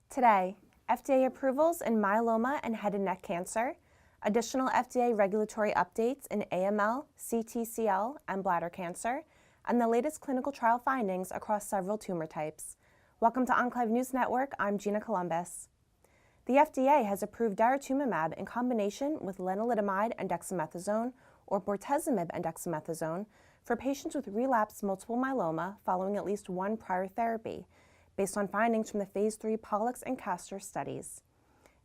Today, FDA approvals in myeloma and head and neck cancer, additional FDA regulatory updates in AML, CTCL, and bladder cancer, and the latest clinical trial findings across several tumor types. Welcome to Enclave News Network. I'm Gina Columbus. The FDA has approved daratumumab in combination with lenalidomide and dexamethasone, or bortezomib and dexamethasone, for patients with relapsed multiple myeloma following at least one prior therapy, based on findings from the Phase 3 Pollux and Castor studies.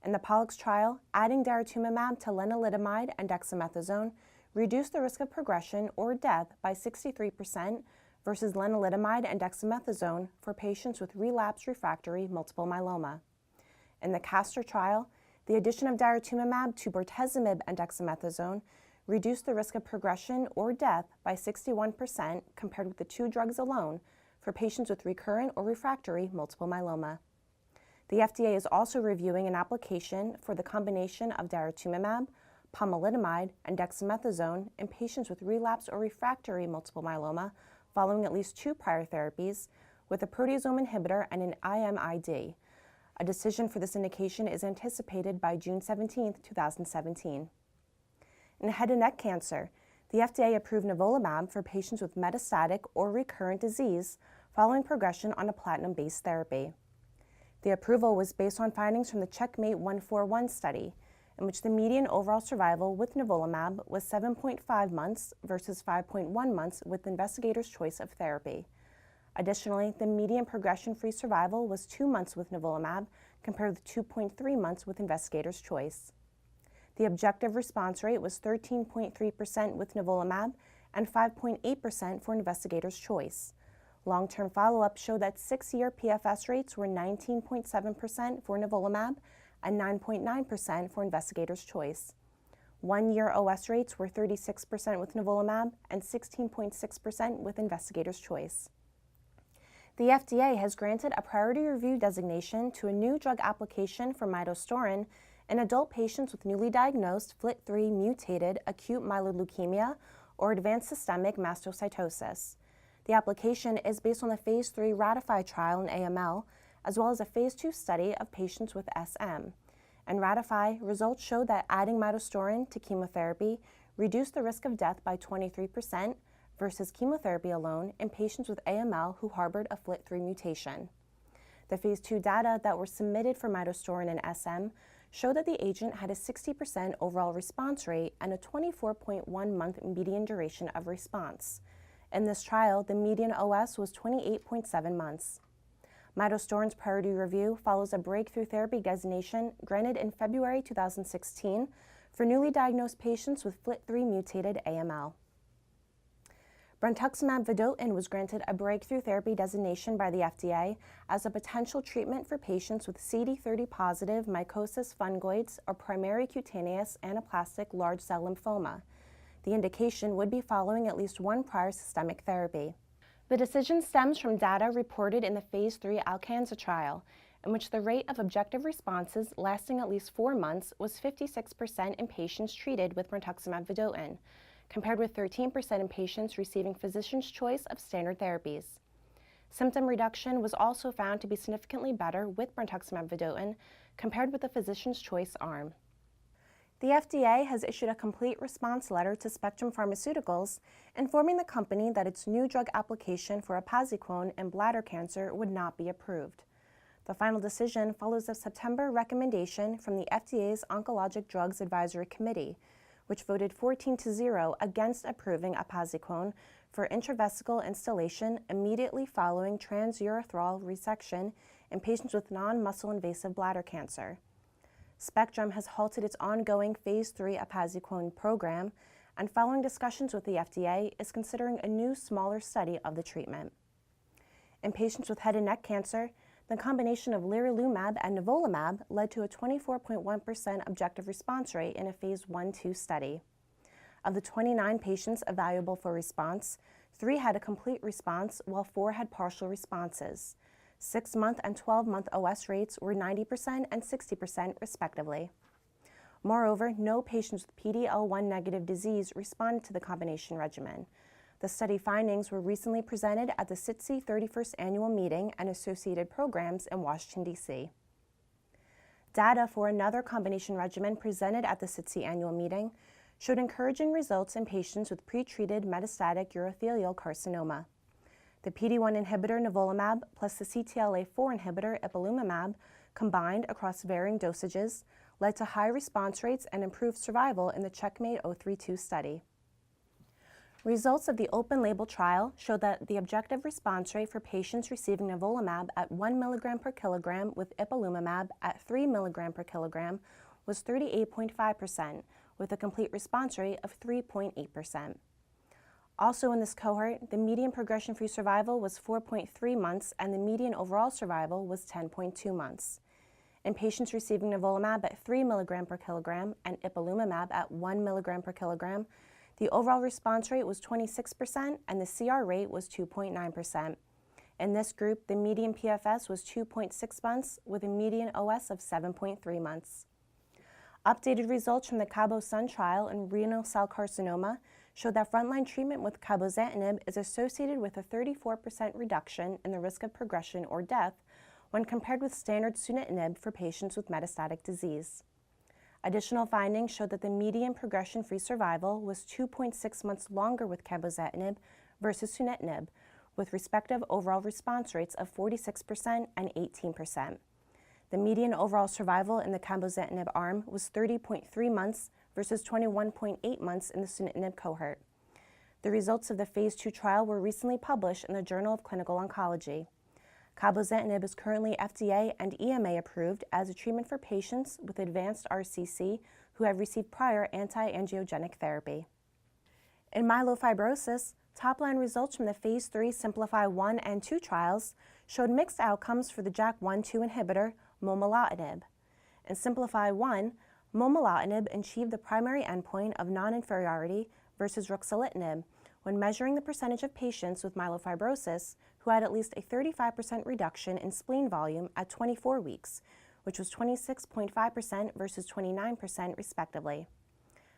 In the Pollux trial, adding daratumumab to lenalidomide and dexamethasone reduced the risk of progression or death by 63% versus lenalidomide and dexamethasone for patients with relapsed refractory multiple myeloma. In the Castor trial, the addition of daratumumab to bortezomib and dexamethasone reduced the risk of progression or death by 61% compared with the two drugs alone for patients with recurrent or refractory multiple myeloma. The FDA is also reviewing an application for the combination of daratumumab, pomalidomide, and dexamethasone in patients with relapsed or refractory multiple myeloma following at least two prior therapies with a proteasome inhibitor and an IMID. A decision for this indication is anticipated by June 17, 2017. In head and neck cancer, the FDA approved nivolumab for patients with metastatic or recurrent disease following progression on a platinum-based therapy. The approval was based on findings from the Checkmate 141 study, in which the median overall survival with nivolumab was 7.5 months versus 5.1 months with investigator's choice of therapy. Additionally, the median progression-free survival was 2 months with nivolumab compared with 2.3 months with investigator's choice. The objective response rate was 13.3% with nivolumab and 5.8% for investigator's choice. Long-term follow-up showed that 6-year PFS rates were 19.7% for nivolumab and 9.9% for investigator's choice. 1-year OS rates were 36% with nivolumab and 16.6% with investigator's choice. The FDA has granted a priority review designation to a new drug application for midostaurin in adult patients with newly diagnosed FLT3 mutated acute myeloid leukemia or advanced systemic mastocytosis. The application is based on the Phase 3 RATIFY trial in AML, as well as a Phase 2 study of patients with SM. In RATIFY, results showed that adding midostaurin to chemotherapy reduced the risk of death by 23% versus chemotherapy alone in patients with AML who harbored a FLT3 mutation. The Phase 2 data that were submitted for midostaurin in SM showed that the agent had a 60% overall response rate and a 24.1-month median duration of response. In this trial, the median OS was 28.7 months. Midostaurin's priority review follows a breakthrough therapy designation granted in February 2016 for newly diagnosed patients with FLT3 mutated AML. Brentuximab vedotin was granted a breakthrough therapy designation by the FDA as a potential treatment for patients with CD30-positive mycosis fungoides or primary cutaneous anaplastic large cell lymphoma. The indication would be following at least one prior systemic therapy. The decision stems from data reported in the Phase 3 Alcanza trial, in which the rate of objective responses lasting at least 4 months was 56% in patients treated with brentuximab vedotin, compared with 13% in patients receiving physician's choice of standard therapies. Symptom reduction was also found to be significantly better with brentuximab vedotin compared with the physician's choice arm. The FDA has issued a complete response letter to Spectrum Pharmaceuticals, informing the company that its new drug application for apaziquone in bladder cancer would not be approved. The final decision follows a September recommendation from the FDA's Oncologic Drugs Advisory Committee, which voted 14-0 against approving apaziquone for intravesical instillation immediately following transurethral resection in patients with non-muscle invasive bladder cancer. Spectrum has halted its ongoing Phase 3 apaziquone program and, following discussions with the FDA, is considering a new, smaller study of the treatment. In patients with head and neck cancer, the combination of lirilumab and nivolumab led to a 24.1% objective response rate in a Phase 1/2 study. Of the 29 patients evaluable for response, 3 had a complete response while 4 had partial responses. 6-month and 12-month OS rates were 90% and 60% respectively. Moreover, no patients with PD-L1 negative disease responded to the combination regimen. The study findings were recently presented at the SITC 31st Annual Meeting and associated programs in Washington, D.C. Data for another combination regimen presented at the SITC annual meeting showed encouraging results in patients with pretreated metastatic urothelial carcinoma. The PD-1 inhibitor nivolumab plus the CTLA-4 inhibitor ipilimumab combined across varying dosages led to high response rates and improved survival in the CheckMate 032 study. Results of the open-label trial showed that the objective response rate for patients receiving nivolumab at 1 mg per kilogram with ipilimumab at 3 mg per kilogram was 38.5%, with a complete response rate of 3.8%. Also in this cohort, the median progression-free survival was 4.3 months and the median overall survival was 10.2 months. In patients receiving nivolumab at 3 mg per kilogram and ipilimumab at 1 mg per kilogram, the overall response rate was 26% and the CR rate was 2.9%. In this group, the median PFS was 2.6 months with a median OS of 7.3 months. Updated results from the CABO-SUN trial in renal cell carcinoma showed that frontline treatment with cabozantinib is associated with a 34% reduction in the risk of progression or death when compared with standard sunitinib for patients with metastatic disease. Additional findings showed that the median progression-free survival was 2.6 months longer with cabozantinib versus sunitinib, with respective overall response rates of 46% and 18%. The median overall survival in the cabozantinib arm was 30.3 months versus 21.8 months in the sunitinib cohort. The results of the Phase 2 trial were recently published in the Journal of Clinical Oncology. Cabozantinib is currently FDA and EMA approved as a treatment for patients with advanced RCC who have received prior anti-angiogenic therapy. In myelofibrosis, top-line results from the Phase 3 Simplify 1 and 2 trials showed mixed outcomes for the JAK1/2 inhibitor momelotinib. In Simplify 1, momelotinib achieved the primary endpoint of non-inferiority versus ruxolitinib when measuring the percentage of patients with myelofibrosis who had at least a 35% reduction in spleen volume at 24 weeks, which was 26.5% versus 29% respectively.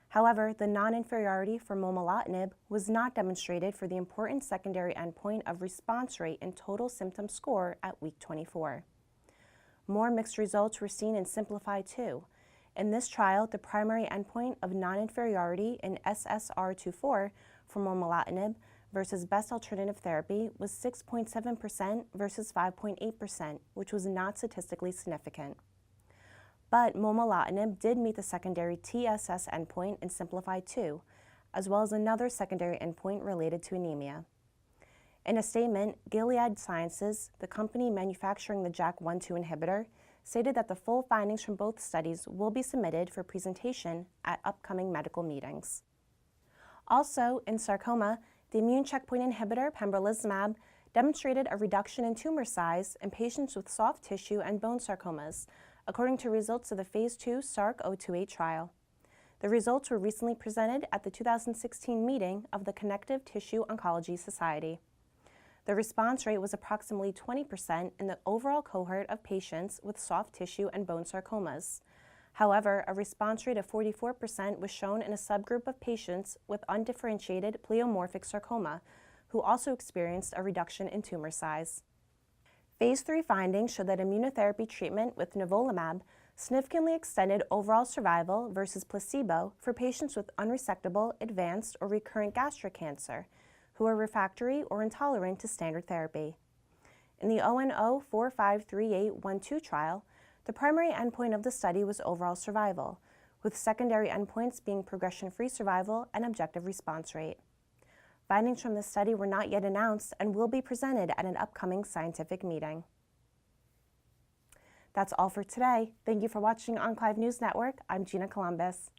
However, the non-inferiority for momelotinib was not demonstrated for the important secondary endpoint of response rate and total symptom score at week 24. More mixed results were seen in Simplify 2. In this trial, the primary endpoint of non-inferiority in SSR24 for momelotinib versus best alternative therapy was 6.7% versus 5.8%, which was not statistically significant. But momelotinib did meet the secondary TSS endpoint in Simplify 2, as well as another secondary endpoint related to anemia. In a statement, Gilead Sciences, the company manufacturing the JAK1/2 inhibitor, stated that the full findings from both studies will be submitted for presentation at upcoming medical meetings. Also, in sarcoma, the immune checkpoint inhibitor pembrolizumab demonstrated a reduction in tumor size in patients with soft tissue and bone sarcomas, according to results of the Phase 2 SARC-028 trial. The results were recently presented at the 2016 meeting of the Connective Tissue Oncology Society. The response rate was approximately 20% in the overall cohort of patients with soft tissue and bone sarcomas. However, a response rate of 44% was shown in a subgroup of patients with undifferentiated pleomorphic sarcoma, who also experienced a reduction in tumor size. Phase 3 findings showed that immunotherapy treatment with nivolumab significantly extended overall survival versus placebo for patients with unresectable, advanced, or recurrent gastric cancer, who are refractory or intolerant to standard therapy. In the ONO-453812 trial, the primary endpoint of the study was overall survival, with secondary endpoints being progression-free survival and objective response rate. Findings from this study were not yet announced and will be presented at an upcoming scientific meeting. That's all for today. Thank you for watching Enclave News Network. I'm Gina Columbus.